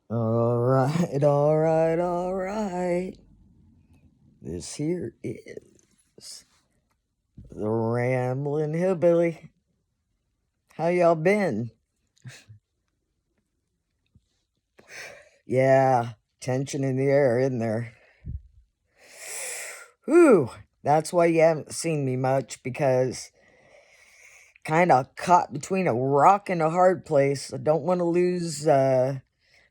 All right, all right, all right. This here is the Ramblin' Hillbilly. How y'all been? Yeah, tension in the air, isn't there? Whew, that's why you haven't seen me much because kind of caught between a rock and a hard place. I don't want to lose the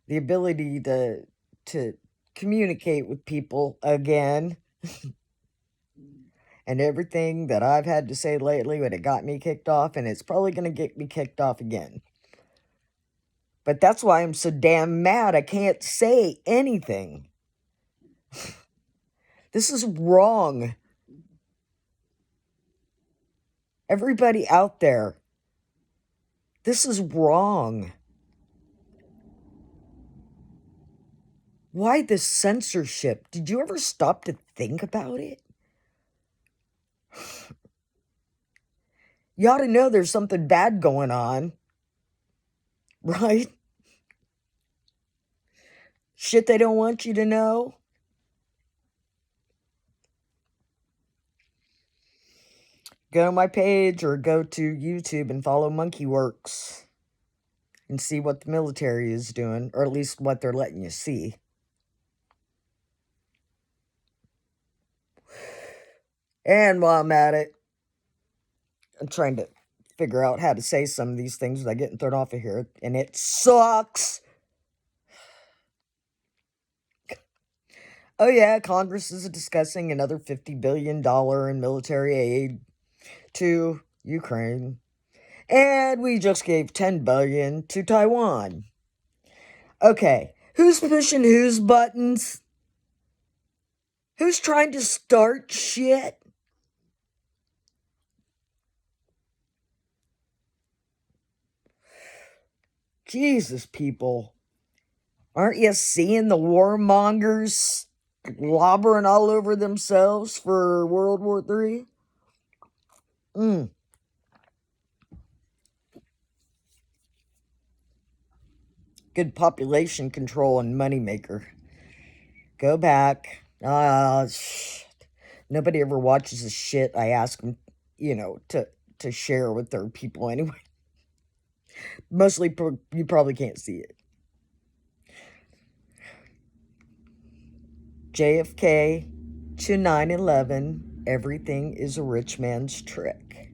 ability to communicate with people again. And everything that I've had to say lately would have got me kicked off, and it's probably going to get me kicked off again. But that's why I'm so damn mad I can't say anything. This is wrong. Everybody out there, this is wrong. Why this censorship? Did you ever stop to think about it? You ought to know there's something bad going on, right? Shit they don't want you to know. Go to my page or go to YouTube and follow Monkeyworks and see what the military is doing, or at least what they're letting you see. And while I'm at it, I'm trying to figure out how to say some of these things without getting thrown off of here, and it sucks. Oh yeah, Congress is discussing another $50 billion in military aid to Ukraine. And we just gave $10 billion to Taiwan. Okay, who's pushing whose buttons? Who's trying to start shit? Jesus, people. Aren't you seeing the warmongers slobbering all over themselves for World War III? Good population control and moneymaker. Go back. Shit. Nobody ever watches the shit I ask them, to share with their people anyway. Mostly, you probably can't see it. JFK to 9/11, everything is a rich man's trick.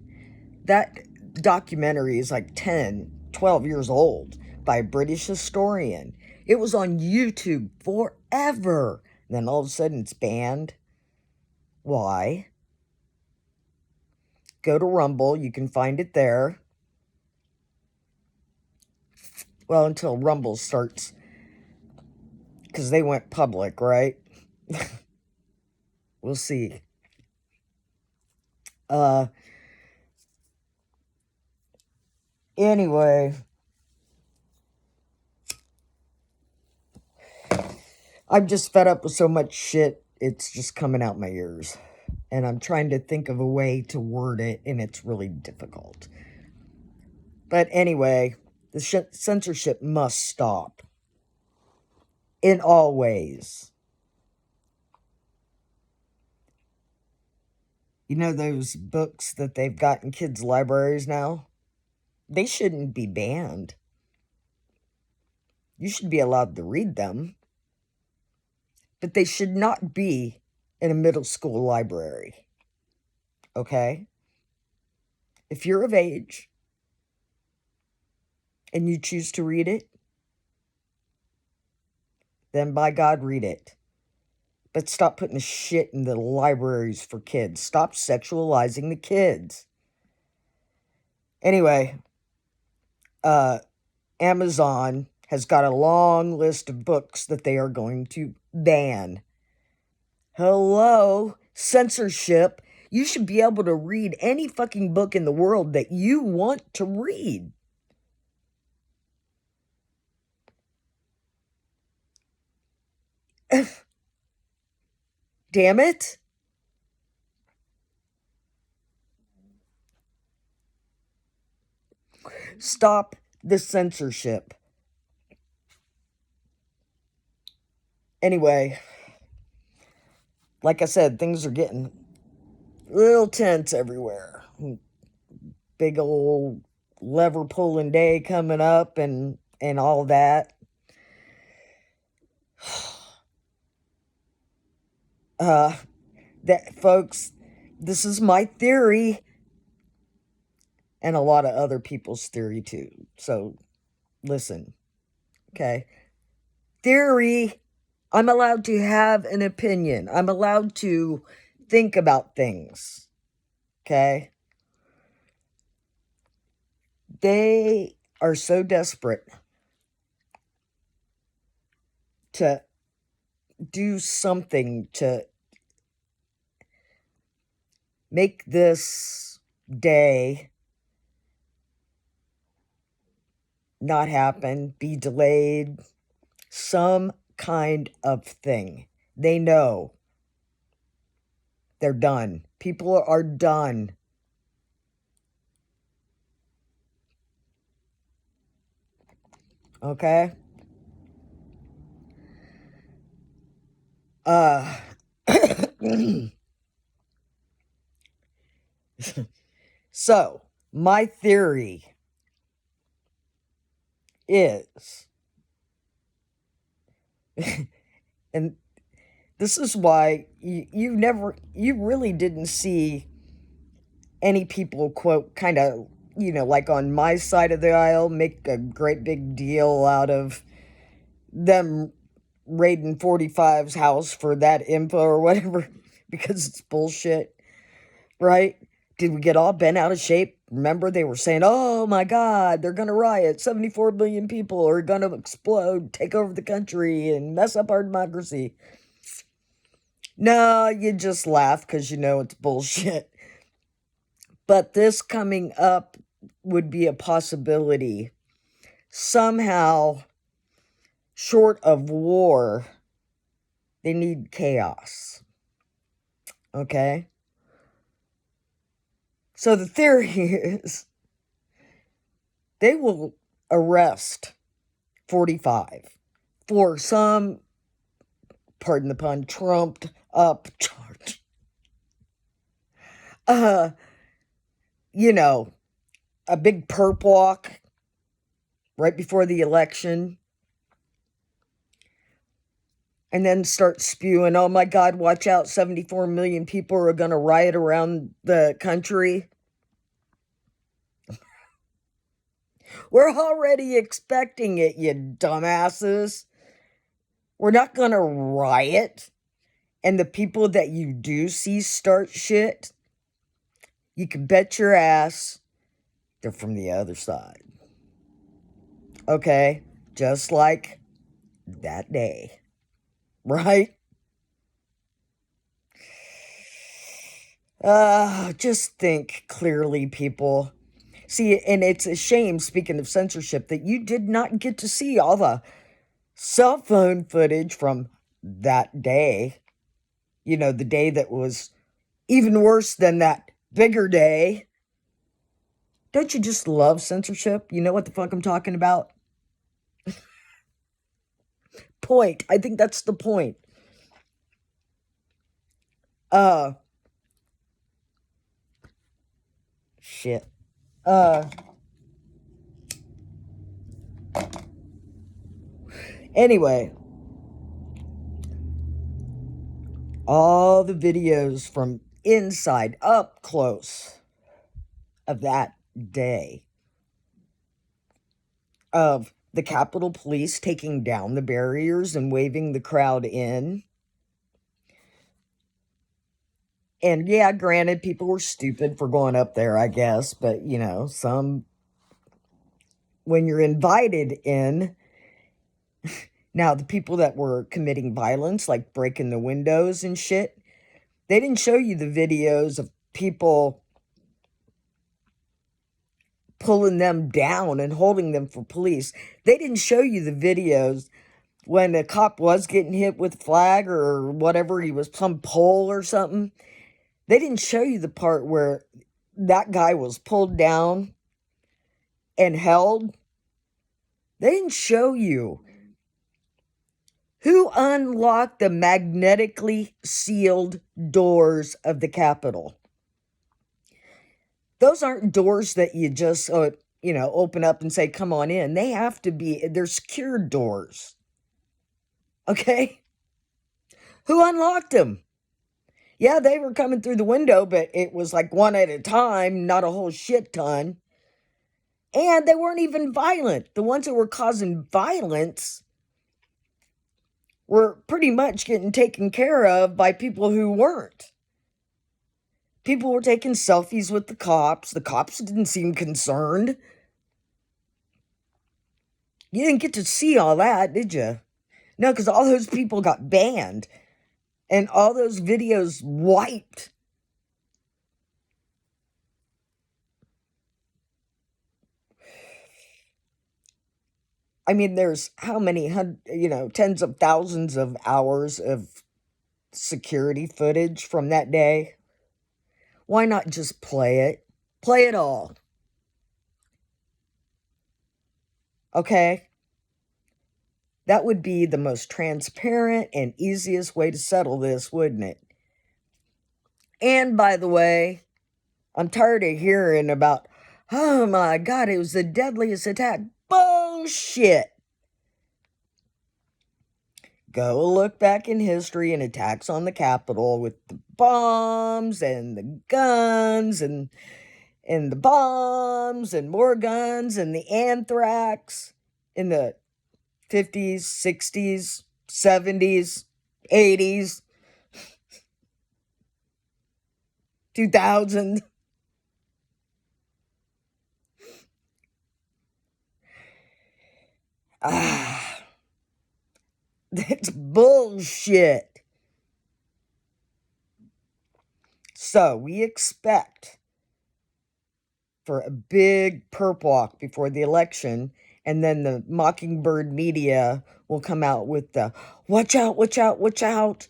That documentary is like 10, 12 years old by a British historian. It was on YouTube forever. And then all of a sudden it's banned. Why? Go to Rumble. You can find it there. Well, until Rumble starts. Because they went public, right? We'll see. Anyway, I'm just fed up with so much shit. It's just coming out my ears. And I'm trying to think of a way to word it, and it's really difficult. But anyway, the censorship must stop. In all ways. You know those books that they've got in kids' libraries now? They shouldn't be banned. You should be allowed to read them. But they should not be in a middle school library. Okay? If you're of age and you choose to read it, then by God, read it. But stop putting the shit in the libraries for kids. Stop sexualizing the kids. Anyway, Amazon has got a long list of books that they are going to ban. Hello, censorship. You should be able to read any fucking book in the world that you want to read. Damn it. Stop the censorship. Anyway, like I said, things are getting a little tense everywhere. Big old lever pulling day coming up and all that. That folks, this is my theory and a lot of other people's theory too. So listen, okay? Theory, I'm allowed to have an opinion. I'm allowed to think about things. Okay? They are so desperate to do something to make this day not happen, be delayed, some kind of thing. They know they're done. People are done. Okay? So, my theory is, and this is why you really didn't see any people, quote, kind of, like on my side of the aisle, make a great big deal out of them raiding 45's house for that info or whatever, because it's bullshit, right? Did we get all bent out of shape? Remember, they were saying, oh my God, they're going to riot. 74 million people are going to explode, take over the country, and mess up our democracy. No, you just laugh because you know it's bullshit. But this coming up would be a possibility. Somehow, short of war, they need chaos. Okay? So the theory is they will arrest 45 for some, pardon the pun, trumped up charge. A big perp walk right before the election. And then start spewing, oh my God, watch out, 74 million people are going to riot around the country. We're already expecting it, you dumbasses. We're not going to riot. And the people that you do see start shit, you can bet your ass they're from the other side. Okay? Just like that day. Right? Just think clearly, people. See, and it's a shame, speaking of censorship, that you did not get to see all the cell phone footage from that day. The day that was even worse than that bigger day. Don't you just love censorship? You know what the fuck I'm talking about? Point. I think that's the point. Shit. Anyway, all the videos from inside, up close, of that day, of the Capitol Police taking down the barriers and waving the crowd in. And yeah, granted, people were stupid for going up there, I guess, but when you're invited in, now the people that were committing violence, like breaking the windows and shit, they didn't show you the videos of people pulling them down and holding them for police. They didn't show you the videos when a cop was getting hit with a flag or whatever, he was some pole or something. They didn't show you the part where that guy was pulled down and held. They didn't show you. Who unlocked the magnetically sealed doors of the Capitol? Those aren't doors that you just, open up and say, come on in. They have to be, they're secured doors. Okay? Who unlocked them? Yeah, they were coming through the window, but it was like one at a time, not a whole shit ton. And they weren't even violent. The ones that were causing violence were pretty much getting taken care of by people who weren't. People were taking selfies with the cops. The cops didn't seem concerned. You didn't get to see all that, did you? No, because all those people got banned and all those videos wiped. I mean, there's how many tens of thousands of hours of security footage from that day. Why not just play it? Play it all. Okay? That would be the most transparent and easiest way to settle this, wouldn't it? And by the way, I'm tired of hearing about, oh my God, it was the deadliest attack. Bullshit. Go look back in history and attacks on the Capitol with the bombs and the guns and the bombs and more guns and the anthrax in the 50s, 60s, 70s, 80s, 2000. That's bullshit. So we expect for a big perp walk before the election, and then the Mockingbird media will come out with the watch out, watch out, watch out.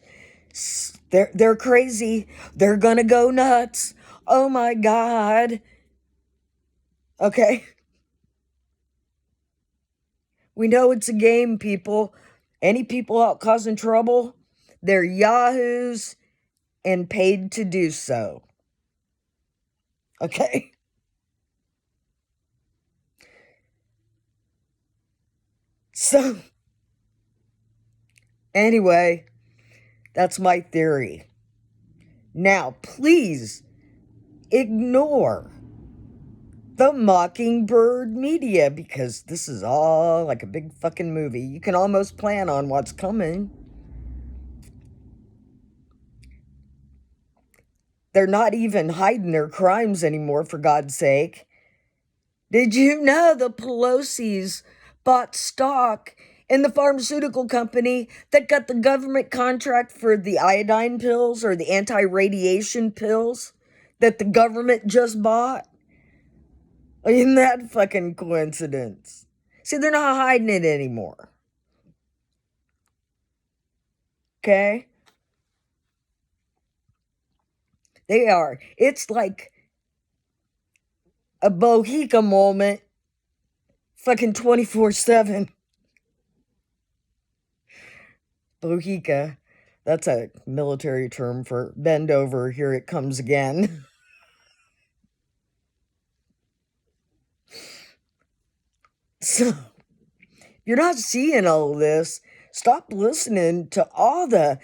They're crazy. They're gonna go nuts. Oh my God. Okay. We know it's a game, people. Any people out causing trouble, they're yahoos and paid to do so. Okay? So, anyway, that's my theory. Now, please ignore the Mockingbird media because this is all like a big fucking movie. You can almost plan on what's coming. They're not even hiding their crimes anymore, for God's sake. Did you know the Pelosi's bought stock in the pharmaceutical company that got the government contract for the iodine pills or the anti-radiation pills that the government just bought? Isn't that fucking coincidence? See, they're not hiding it anymore. Okay? They are. It's like a Bohica moment, fucking 24/7. Bohica, that's a military term for bend over, here it comes again. So, you're not seeing all this. Stop listening to all the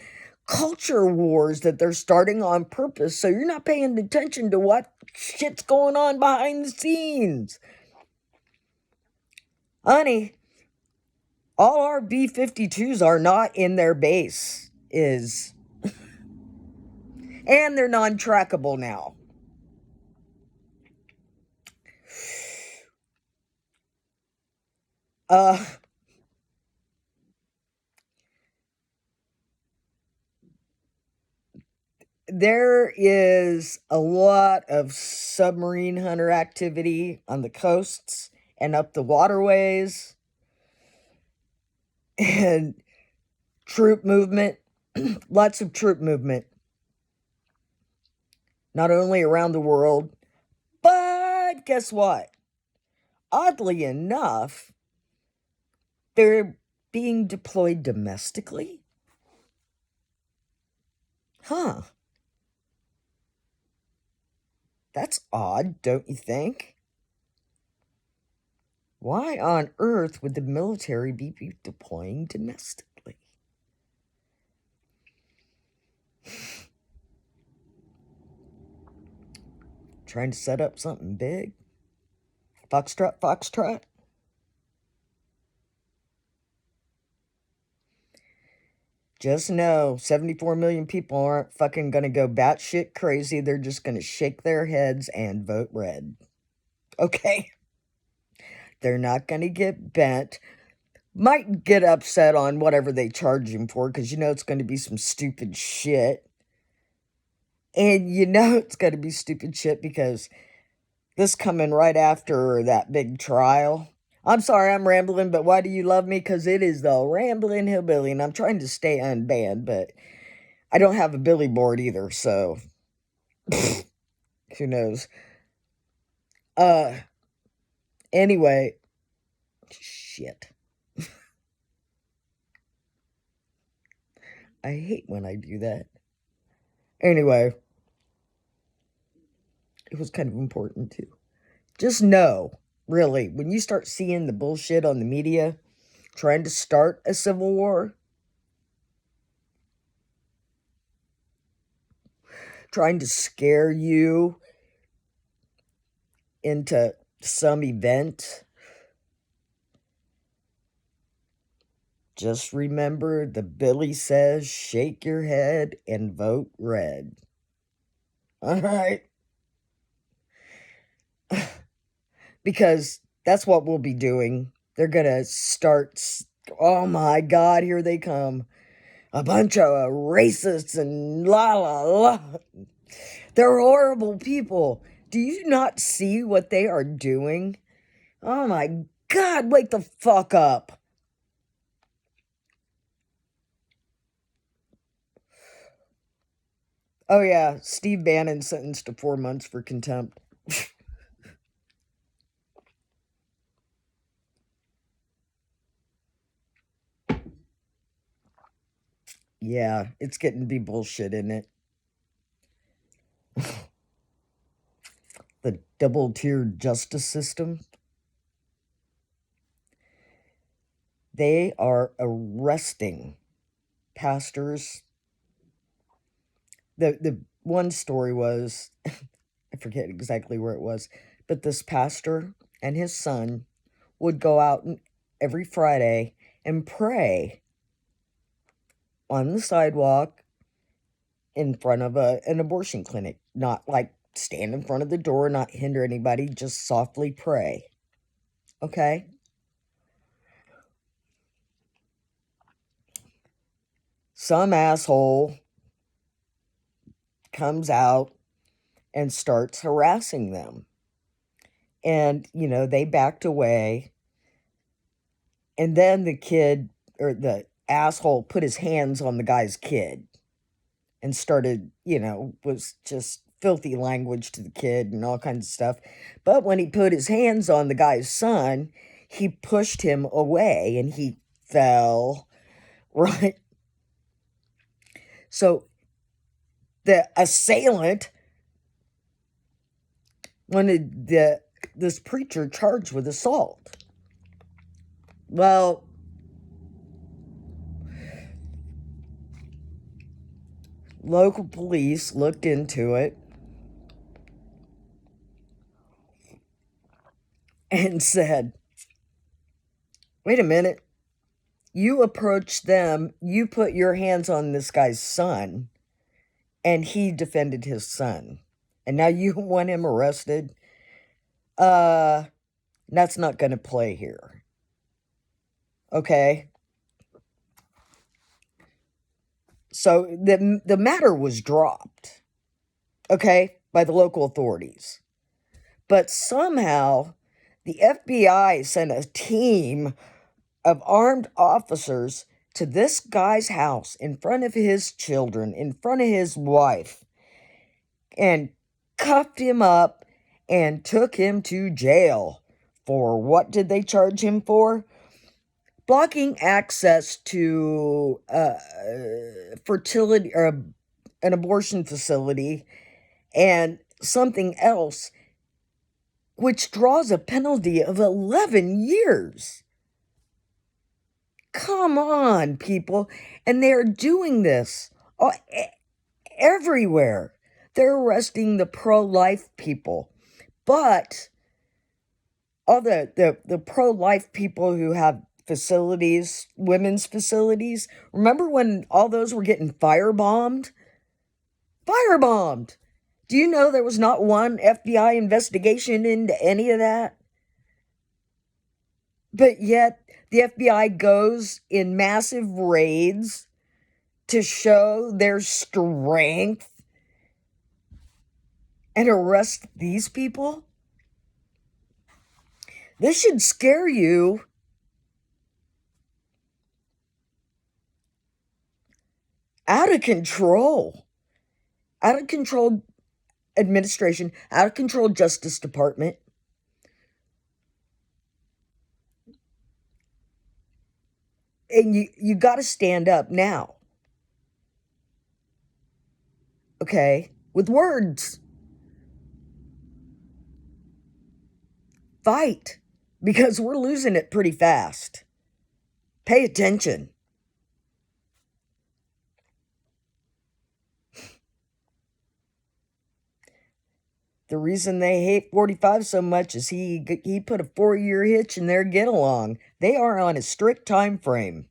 culture wars that they're starting on purpose, so you're not paying attention to what shit's going on behind the scenes. Honey, all our B-52s are not in their base, and they're non-trackable now. There is a lot of submarine hunter activity on the coasts and up the waterways, and troop movement, lots of troop movement, not only around the world, but guess what? Oddly enough, they're being deployed domestically? Huh. That's odd, don't you think? Why on earth would the military be deploying domestically? Trying to set up something big? Foxtrot, foxtrot? Just know 74 million people aren't fucking gonna go batshit crazy. They're just gonna shake their heads and vote red. Okay? They're not gonna get bent. Might get upset on whatever they charge him for, because you know it's gonna be some stupid shit. And you know it's gonna be stupid shit because this coming right after that big trial. I'm sorry I'm rambling, but why do you love me? Because it is the Rambling Hillbilly, and I'm trying to stay unbanned, but I don't have a Billy board either, so who knows? Anyway, shit. I hate when I do that. Anyway, it was kind of important too. Just know, really, when you start seeing the bullshit on the media trying to start a civil war, trying to scare you into some event, just remember the Billy says, shake your head and vote red. All right? Because that's what we'll be doing. They're gonna start, oh my God, here they come. A bunch of racists and la la la. They're horrible people. Do you not see what they are doing? Oh my God, wake the fuck up. Oh yeah, Steve Bannon sentenced to 4 months for contempt. Yeah, it's getting to be bullshit, isn't it? The double-tiered justice system. They are arresting pastors. The one story was, I forget exactly where it was, but this pastor and his son would go out every Friday and pray on the sidewalk in front of an abortion clinic. Not like stand in front of the door, not hinder anybody, just softly pray. Okay? Some asshole comes out and starts harassing them. And, you know, they backed away. And then the kid, or the asshole, put his hands on the guy's kid and started, you know, was just filthy language to the kid and all kinds of stuff. But when he put his hands on the guy's son, he pushed him away and he fell, right? So the assailant wanted this preacher charged with assault. Well, local police looked into it and said, wait a minute, you approached them, you put your hands on this guy's son, and he defended his son. And now you want him arrested? That's not going to play here. Okay? So the matter was dropped, okay, by the local authorities. But somehow the FBI sent a team of armed officers to this guy's house in front of his children, in front of his wife, and cuffed him up and took him to jail. For what did they charge him for? blocking access to fertility or an abortion facility and something else, which draws a penalty of 11 years. Come on, people. And they're doing this everywhere. They're arresting the pro-life people. But all the pro-life people who have facilities, women's facilities, remember when all those were getting firebombed? Firebombed! Do you know there was not one FBI investigation into any of that? But yet, the FBI goes in massive raids to show their strength and arrest these people? This should scare you. Out of control. Out of control administration, out of control Justice Department. And you got to stand up now. Okay? With words. Fight. Because we're losing it pretty fast. Pay attention. The reason they hate 45 so much is he put a 4-year hitch in their get along. They are on a strict time frame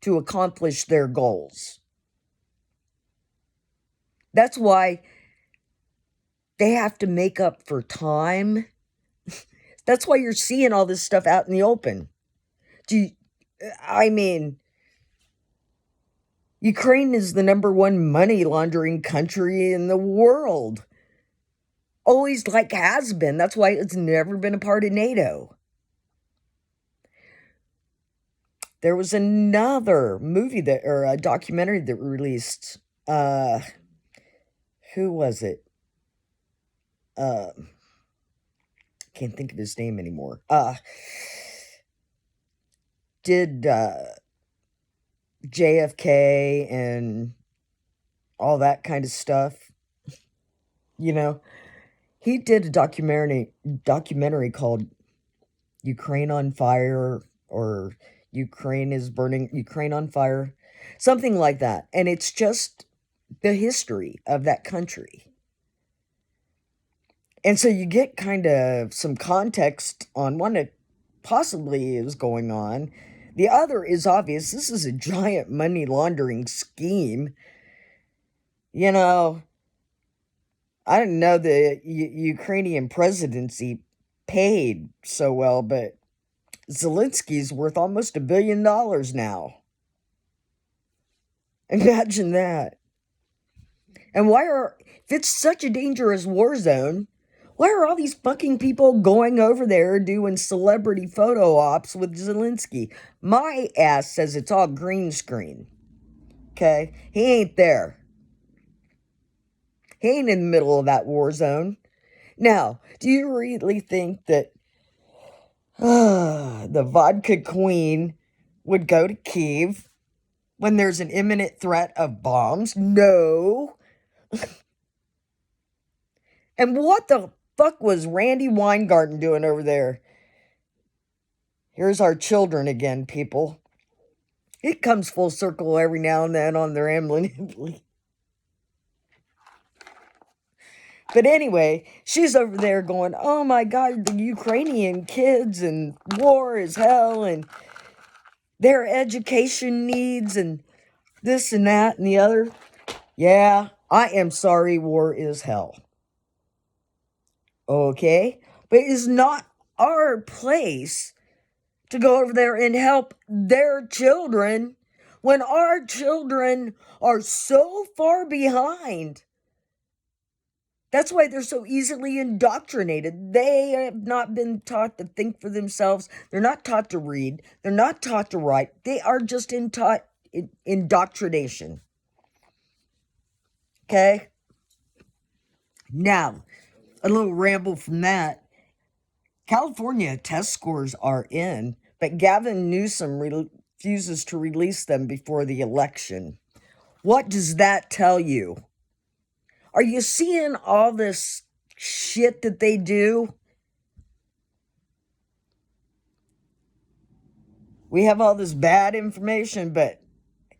to accomplish their goals. That's why they have to make up for time. That's why you're seeing all this stuff out in the open. Ukraine is the #1 money laundering country in the world. Always has been. That's why it's never been a part of NATO. There was another movie or a documentary that released. Who was it? Can't think of his name anymore. Did JFK and all that kind of stuff. He did a documentary called Ukraine on Fire, or Ukraine is burning, Ukraine on Fire, something like that. And it's just the history of that country. And so you get kind of some context on what possibly is going on. The other is obvious. This is a giant money laundering scheme. I didn't know the Ukrainian presidency paid so well, but Zelensky's worth almost $1 billion now. Imagine that. And if it's such a dangerous war zone, why are all these fucking people going over there doing celebrity photo ops with Zelensky? My ass says it's all green screen. Okay? He ain't there. He ain't in the middle of that war zone. Now, do you really think that the vodka queen would go to Kyiv when there's an imminent threat of bombs? No. And what the fuck was Randy Weingarten doing over there? Here's our children again, people. It comes full circle every now and then on their Emily. But anyway, she's over there going, oh my God, the Ukrainian kids and war is hell and their education needs and this and that and the other. Yeah, I am sorry, war is hell. Okay? But it's not our place to go over there and help their children when our children are so far behind. That's why they're so easily indoctrinated. They have not been taught to think for themselves. They're not taught to read. They're not taught to write. They are just taught indoctrination. Okay? Now, a little ramble from that. California test scores are in, but Gavin Newsom refuses to release them before the election. What does that tell you? Are you seeing all this shit that they do? We have all this bad information, but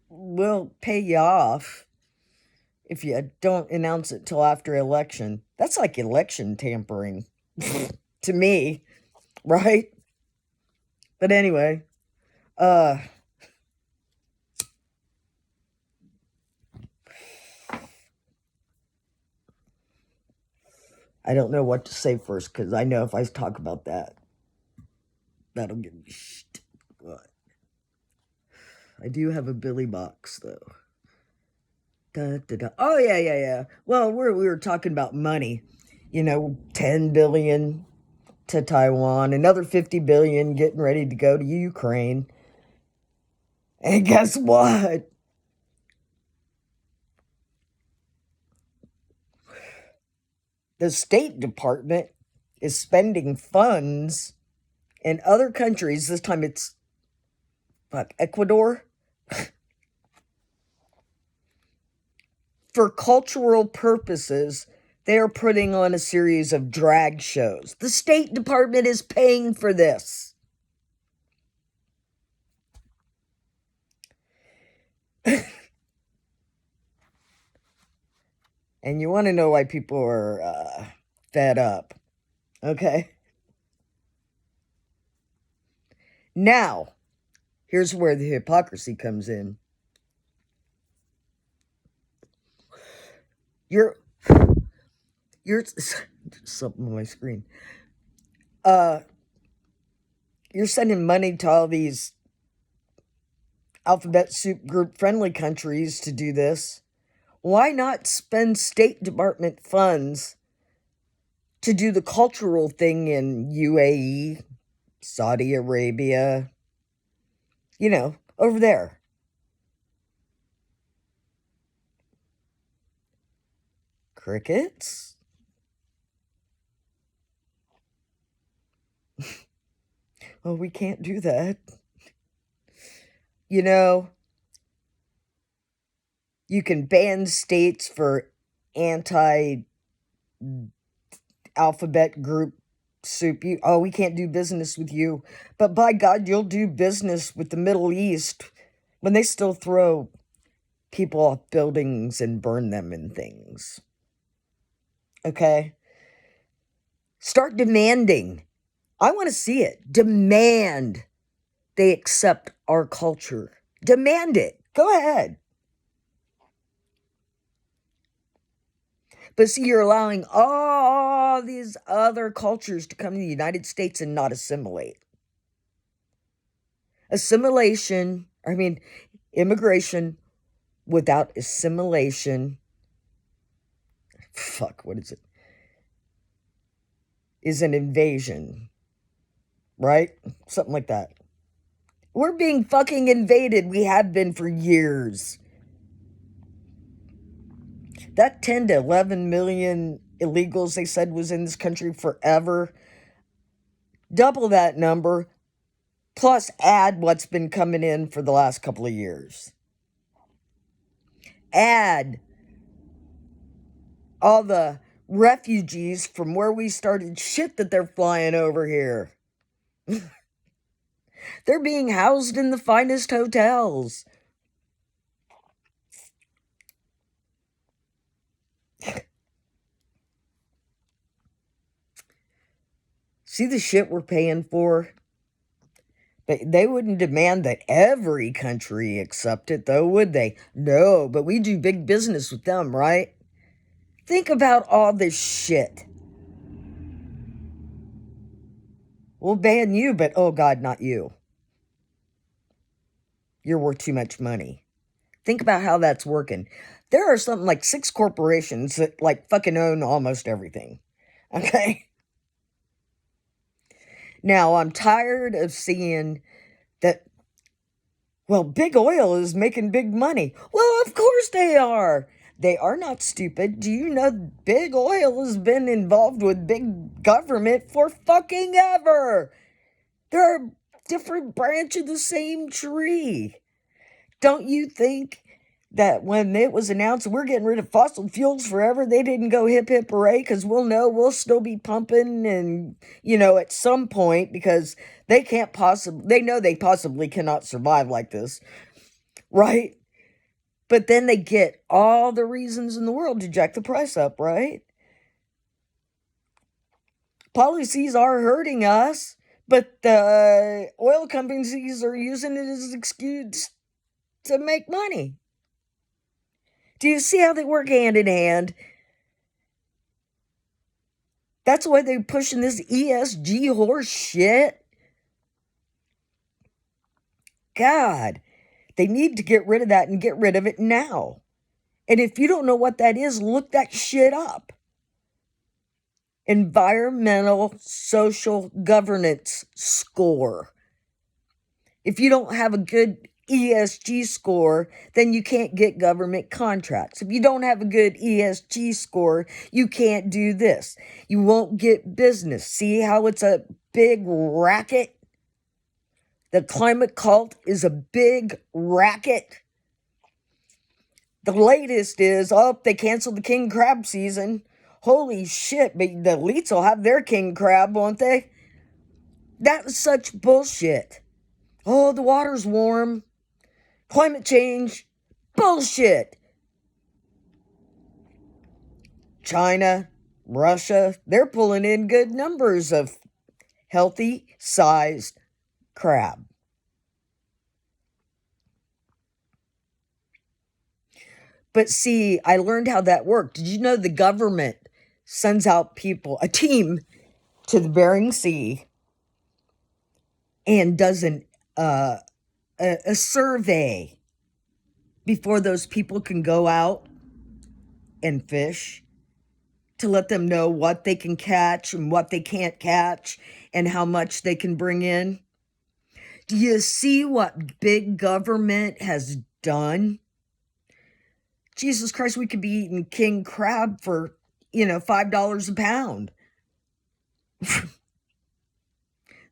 we'll pay you off if you don't announce it till after election. That's like election tampering to me, right? But anyway, I don't know what to say first, because I know if I talk about that, that'll give me shit. But I do have a Billy box, though. Da, da, da. Oh, yeah. Well, we were talking about money. 10 billion to Taiwan, another 50 billion getting ready to go to Ukraine. And guess what? The State Department is spending funds in other countries. This time it's Ecuador. For cultural purposes, they are putting on a series of drag shows. The State Department is paying for this. And you want to know why people are fed up, okay? Now, here's where the hypocrisy comes in. You're something on my screen. You're sending money to all these alphabet soup group friendly countries to do this. Why not spend State Department funds to do the cultural thing in UAE, Saudi Arabia, over there? Crickets? Oh, we can't do that. You can ban states for anti-alphabet group soup. We can't do business with you. But by God, you'll do business with the Middle East when they still throw people off buildings and burn them and things. Okay? Start demanding. I want to see it. Demand they accept our culture. Demand it. Go ahead. But see, you're allowing all these other cultures to come to the United States and not assimilate. Immigration without assimilation, is an invasion, right? Something like that. We're being fucking invaded. We have been for years. That 10 to 11 million illegals they said was in this country forever, double that number, plus add what's been coming in for the last couple of years. Add all the refugees from where we started shit that they're flying over here. They're being housed in the finest hotels. See the shit we're paying for? They wouldn't demand that every country accept it, though, would they? No, but we do big business with them, right? Think about all this shit. We'll ban you, but oh God, not you. You're worth too much money. Think about how that's working. There are something like 6 corporations that fucking own almost everything. Okay? Now, I'm tired of seeing that, big oil is making big money. Well, of course they are. They are not stupid. Do you know big oil has been involved with big government for fucking ever? There are different branch of the same tree. Don't you think that when it was announced we're getting rid of fossil fuels forever, they didn't go hip hip hooray? Because we'll still be pumping, and at some point, because they know they possibly cannot survive like this, right? But then they get all the reasons in the world to jack the price up, right? Policies are hurting us, but the oil companies are using it as an excuse to make money. Do you see how they work hand in hand? That's why they're pushing this ESG horse shit. God, they need to get rid of that and get rid of it now. And if you don't know what that is, look that shit up. Environmental Social Governance Score. If you don't have a good ESG score, then you can't get government contracts. If you don't have a good ESG score, you can't do this. You won't get business. See how it's a big racket? The climate cult is a big racket. The latest is, they canceled the king crab season. Holy shit, but the elites will have their king crab, won't they? That was such bullshit. Oh, the water's warm. Climate change. Bullshit. China, Russia, they're pulling in good numbers of healthy-sized crab. But see, I learned how that worked. Did you know the government sends out a team to the Bering Sea and does a survey before those people can go out and fish, to let them know what they can catch and what they can't catch and how much they can bring in? Do you see what big government has done? Jesus Christ, we could be eating king crab for, $5 a pound.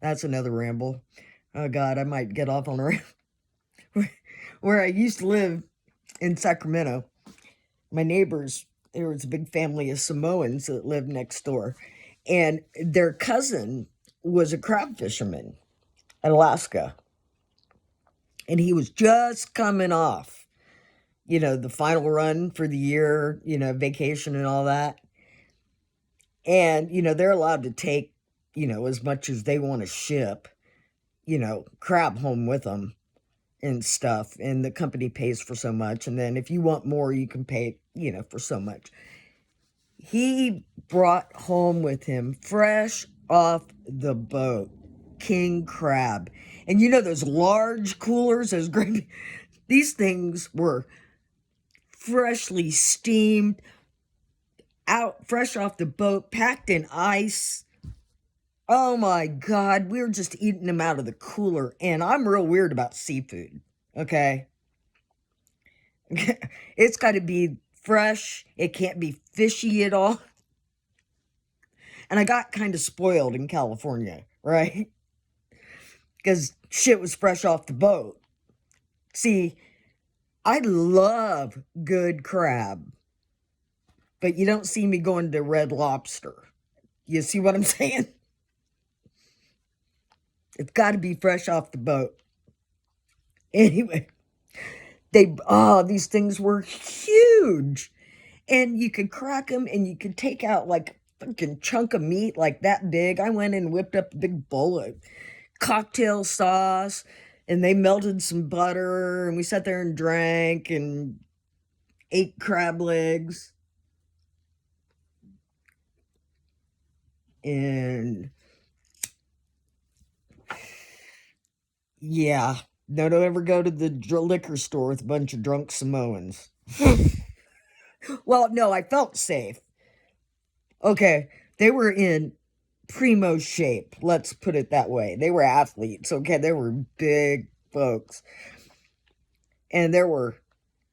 That's another ramble. Oh, God, I might get off on a ramble. Where I used to live in Sacramento, my neighbors, there was a big family of Samoans that lived next door. And their cousin was a crab fisherman in Alaska. And he was just coming off, the final run for the year, vacation and all that. And, they're allowed to take, as much as they want to ship, crab home with them and stuff. And the company pays for so much. And then if you want more, you can pay, for so much. He brought home with him, fresh off the boat, king crab. And those large coolers, those great, these things were freshly steamed, out fresh off the boat, packed in ice. Oh my God, we were just eating them out of the cooler. And I'm real weird about seafood, okay? It's got to be fresh. It can't be fishy at all. And I got kind of spoiled in California, right? Because shit was fresh off the boat. See, I love good crab, but you don't see me going to Red Lobster. You see what I'm saying? It's got to be fresh off the boat. Anyway, these things were huge. And you could crack them and you could take out like a fucking chunk of meat like that big. I went and whipped up a big bowl of cocktail sauce, and they melted some butter, and we sat there and drank and ate crab legs. And yeah, don't ever go to the liquor store with a bunch of drunk Samoans. Well, no, I felt safe. Okay, they were in primo shape, let's put it that way. They were athletes, okay? They were big folks. And there were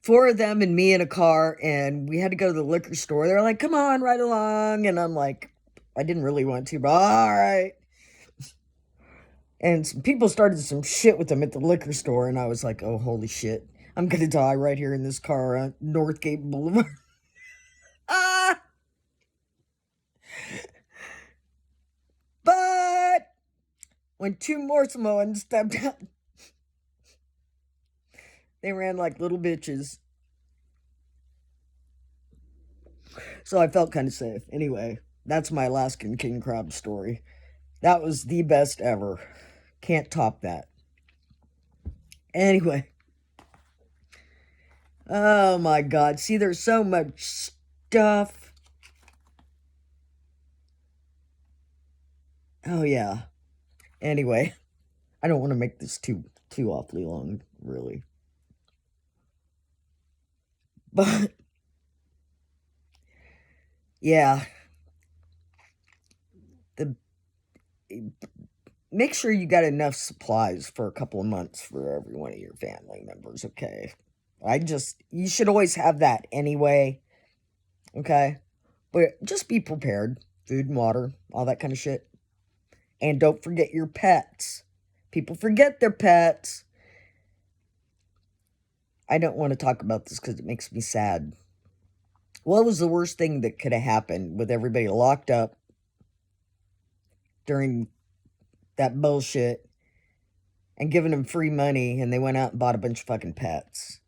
4 of them and me in a car, and we had to go to the liquor store. They're like, come on, right along. And I'm like, I didn't really want to, but all right. And some people started some shit with them at the liquor store, and I was like, oh, holy shit. I'm gonna die right here in this car on Northgate Boulevard. Ah! But when two more Samoans stepped out, they ran like little bitches. So I felt kind of safe. Anyway, that's my Alaskan king crab story. That was the best ever. Can't top that. Anyway. Oh my God. See, there's so much stuff. Oh yeah. Anyway, I don't want to make this too awfully long, really. But yeah, the make sure you got enough supplies for a couple of months for every one of your family members, okay? You should always have that anyway, okay? But just be prepared. Food and water, all that kind of shit. And don't forget your pets. People forget their pets. I don't want to talk about this because it makes me sad. What was the worst thing that could have happened with everybody locked up during that bullshit and giving them free money and they went out and bought a bunch of fucking pets?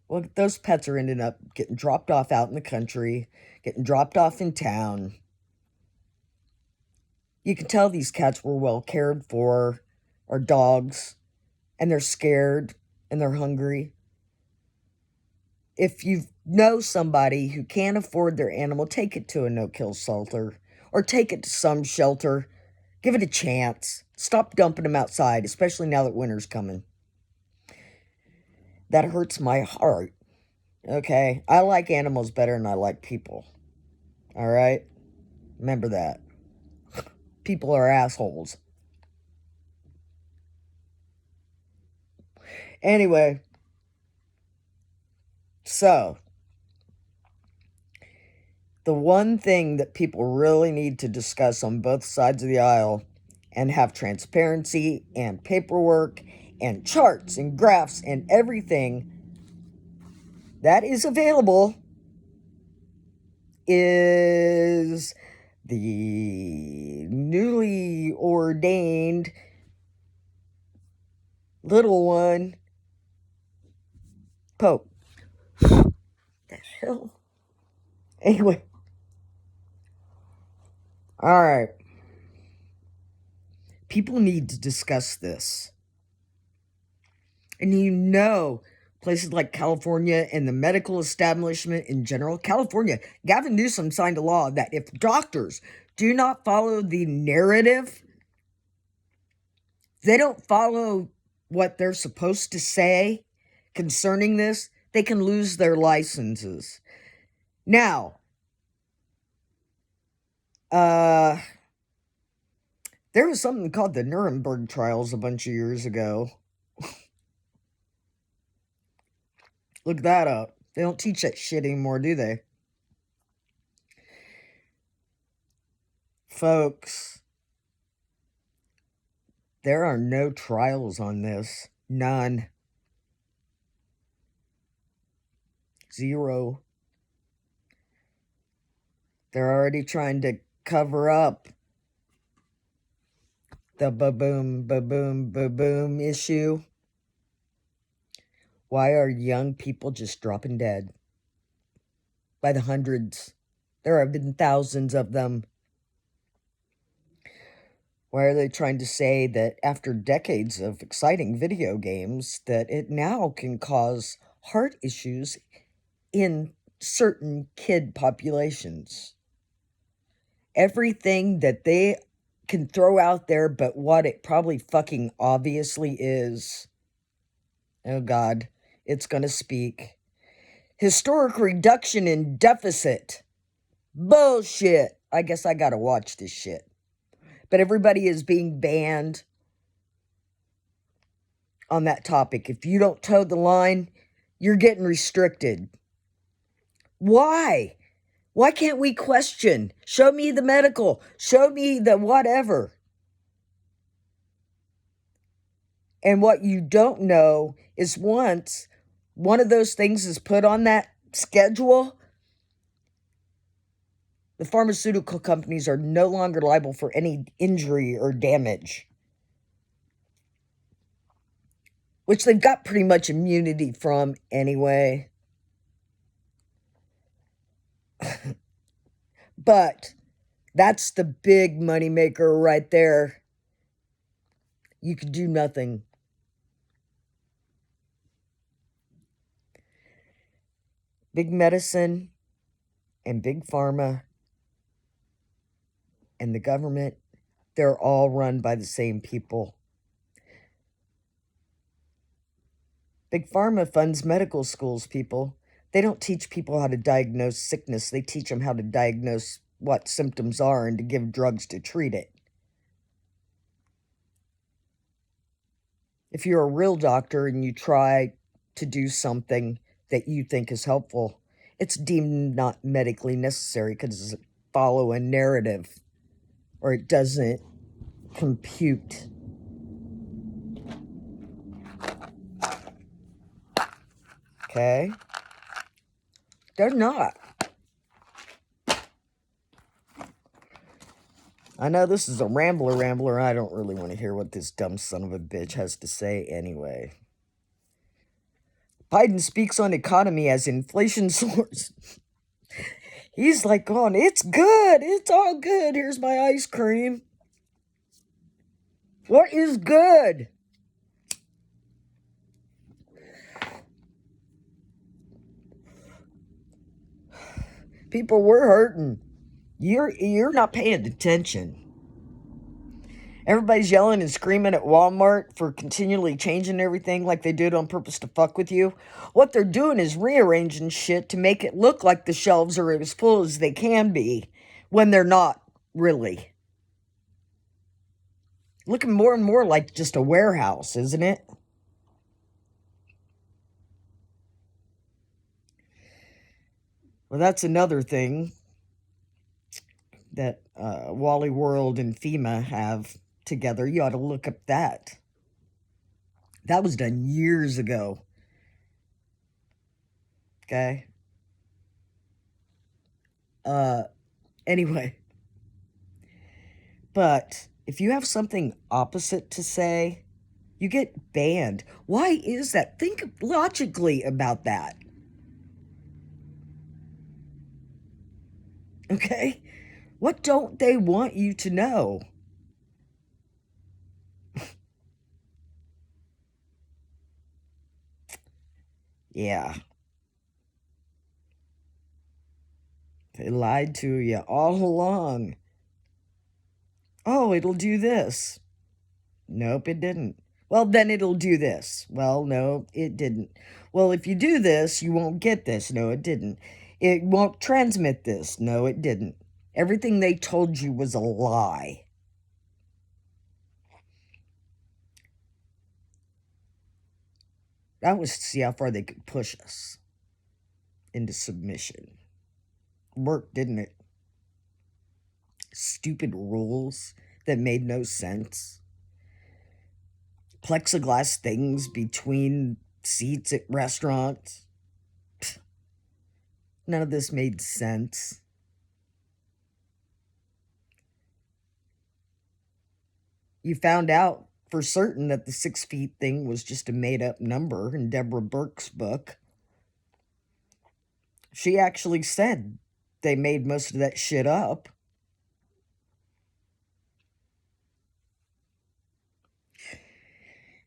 Well, those pets are ending up getting dropped off out in the country, getting dropped off in town. You can tell these cats were well cared for, or dogs, and they're scared and they're hungry. If you know somebody who can't afford their animal, take it to a no-kill shelter or take it to some shelter. Give it a chance. Stop dumping them outside, especially now that winter's coming. That hurts my heart. Okay? I like animals better than I like people. All right? Remember that. People are assholes. Anyway, so the one thing that people really need to discuss on both sides of the aisle and have transparency and paperwork and charts and graphs and everything that is available is the newly ordained little one Pope. The hell? Anyway. All right. People need to discuss this. And you know, places like California and the medical establishment in general, California, Gavin Newsom signed a law that if doctors do not follow the narrative, they don't follow what they're supposed to say concerning this, they can lose their licenses. Now, there was something called the Nuremberg trials a bunch of years ago. Look that up. They don't teach that shit anymore, do they? Folks, there are no trials on this. None. Zero. They're already trying to cover up the ba-boom issue. Why are young people just dropping dead? By the hundreds. There have been thousands of them. Why are they trying to say that after decades of exciting video games, that it now can cause heart issues in certain kid populations? Everything that they can throw out there, but what it probably fucking obviously is. Oh God, it's gonna speak. Historic reduction in deficit. Bullshit. I guess I gotta watch this shit. But everybody is being banned on that topic. If you don't toe the line, you're getting restricted. Why? Why can't we question? Show me the medical. Show me the whatever. And what you don't know is once one of those things is put on that schedule, the pharmaceutical companies are no longer liable for any injury or damage, which they've got pretty much immunity from anyway. But that's the big moneymaker right there. You could do nothing. Big medicine and big pharma and the government, they're all run by the same people. Big pharma funds medical schools, people. They don't teach people how to diagnose sickness. They teach them how to diagnose what symptoms are and to give drugs to treat it. If you're a real doctor and you try to do something that you think is helpful, it's deemed not medically necessary because it doesn't follow a narrative or it doesn't compute. Okay? They're not. I know this is a rambler. I don't really want to hear what this dumb son of a bitch has to say anyway. Biden speaks on economy as inflation soars. He's like, going, it's good. It's all good. Here's my ice cream. What is good? People, we're hurting. You're not paying attention. Everybody's yelling and screaming at Walmart for continually changing everything like they did on purpose to fuck with you. What they're doing is rearranging shit to make it look like the shelves are as full as they can be when they're not really. Looking more and more like just a warehouse, isn't it? Well, that's another thing that Wally World and FEMA have together. You ought to look up that. That was done years ago. Okay? Anyway. But if you have something opposite to say, you get banned. Why is that? Think logically about that. Okay? What don't they want you to know? Yeah. They lied to you all along. Oh, it'll do this. Nope, it didn't. Well, then it'll do this. Well, no, it didn't. Well, if you do this, you won't get this. No, it didn't. It won't transmit this. No, it didn't. Everything they told you was a lie. That was to see how far they could push us into submission. Worked, didn't it? Stupid rules that made no sense. Plexiglass things between seats at restaurants. None of this made sense. You found out for certain that the 6 feet thing was just a made-up number in Deborah Burke's book. She actually said they made most of that shit up.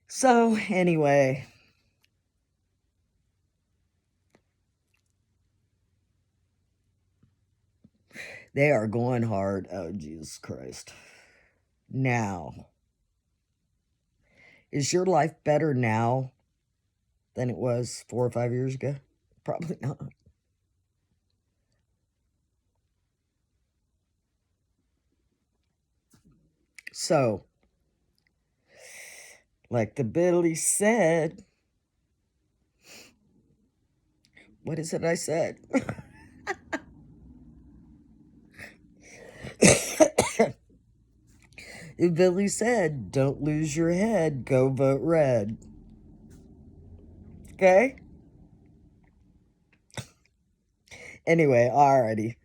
So, anyway, they are going hard. Oh, Jesus Christ. Now, is your life better now than it was 4 or 5 years ago? Probably not. So, like the Billy said, what is it I said? Billy said, don't lose your head, go vote red. Okay? Anyway, alrighty.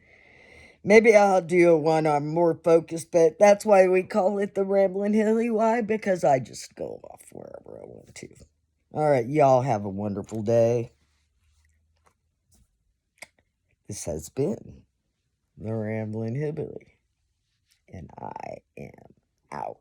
Maybe I'll do a one on more focused, but that's why we call it the Ramblin' Hilly. Why? Because I just go off wherever I want to. Alright, y'all have a wonderful day. This has been the Ramblin' Hillbilly, and I am out.